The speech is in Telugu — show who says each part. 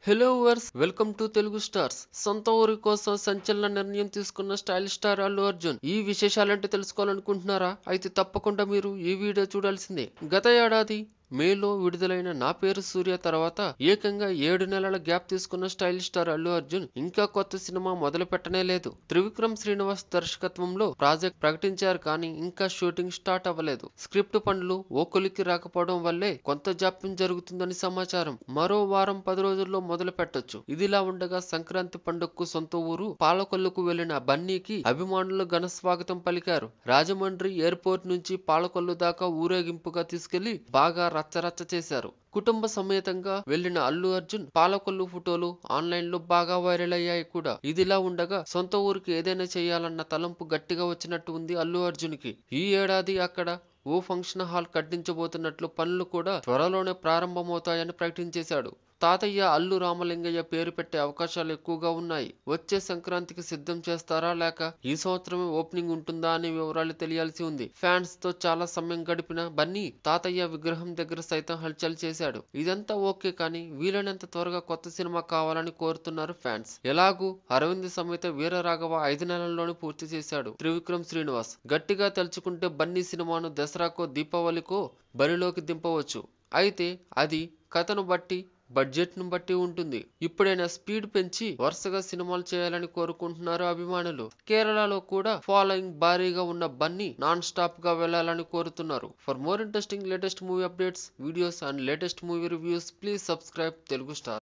Speaker 1: Hello viewers welcome to Telugu Stars. సొంత ఊరి కోసం సంచలన నిర్ణయం తీసుకున్న స్టైల్ స్టార్ అల్లు అర్జున్. ఈ విశేషాలంటే తెలుసుకోవాలనుకుంటున్నారా? అయితే తప్పకుండా మీరు ఈ వీడియో చూడాల్సిందే. గత ఏడాది మేలో విడుదలైన నా పేరు సూర్య తర్వాత ఏకంగా 7 నెలల గ్యాప్ తీసుకున్న స్టైల్ స్టార్ అల్లు అర్జున్ ఇంకా కొత్త సినిమా మొదలు పెట్టనే లేదు. త్రివిక్రమ్ శ్రీనివాస్ దర్శకత్వంలో ప్రాజెక్ట్ ప్రకటించారు కానీ ఇంకా షూటింగ్ స్టార్ట్ అవ్వలేదు. స్క్రిప్ట్ పనులు ఓ కొలిక్కి రాకపోవడం వల్లే కొంత జాప్యం జరుగుతుందని సమాచారం. మరో వారం 10 రోజుల్లో మొదలు పెట్టొచ్చు. ఇదిలా ఉండగా సంక్రాంతి పండుగకు సొంత ఊరు పాలకొల్లుకు వెళ్లిన బన్నీకి అభిమానులు ఘన స్వాగతం పలికారు. రాజమండ్రి ఎయిర్పోర్ట్ నుంచి పాలకొల్లు దాకా ఊరేగింపుగా తీసుకెళ్లి బాగా రచ్చరచ్చ చేశారు. కుటుంబ సమేతంగా వెళ్లిన అల్లు అర్జున్ పాలకొల్లు ఫోటోలు ఆన్లైన్ లో బాగా వైరల్ అయ్యాయి కూడా. ఇదిలా ఉండగా సొంత ఊరికి ఏదైనా చేయాలన్న తలంపు గట్టిగా వచ్చినట్టు ఉంది అల్లు అర్జున్ కి. ఈ ఏడాది అక్కడ ఓ ఫంక్షన్ హాల్ కట్టించబోతున్నట్లు పనులు కూడా త్వరలోనే ప్రారంభమవుతాయని ప్రకటించేశాడు. తాతయ్య అల్లు రామలింగయ్య పేరు పెట్టే అవకాశాలు ఎక్కువగా ఉన్నాయి. వచ్చే సంక్రాంతికి సిద్ధం చేస్తారా లేక ఈ సంవత్సరమే ఓపెనింగ్ ఉంటుందా అనే వివరాలు తెలియాల్సి ఉంది. ఫ్యాన్స్ తో చాలా సమయం గడిపిన బన్నీ తాతయ్య విగ్రహం దగ్గర సైతం హల్చల్ చేశాడు. ఇదంతా ఓకే కానీ వీలైనంత త్వరగా కొత్త సినిమా కావాలని కోరుతున్నారు ఫ్యాన్స్. ఎలాగూ అరవింద్ సమేత వీర రాఘవ 5 నెలల్లోనే పూర్తి చేశాడు త్రివిక్రమ్ శ్రీనివాస్. గట్టిగా తలుచుకుంటే బన్నీ సినిమాను దసరాకో దీపావళికో బరిలోకి దింపవచ్చు. అయితే అది కథను బట్టి బడ్జెట్ ను బట్టి ఉంటుంది. ఇప్పుడైనా స్పీడ్ పెంచి వరుసగా సినిమాలు చేయాలని కోరుకుంటున్నారు అభిమానులు. కేరళలో కూడా ఫాలోయింగ్ భారీగా ఉన్న బన్నీ నాన్ స్టాప్ గా వెళ్లాలని కోరుతున్నారు. For more interesting latest movie updates, videos and latest movie reviews please subscribe Telugu star.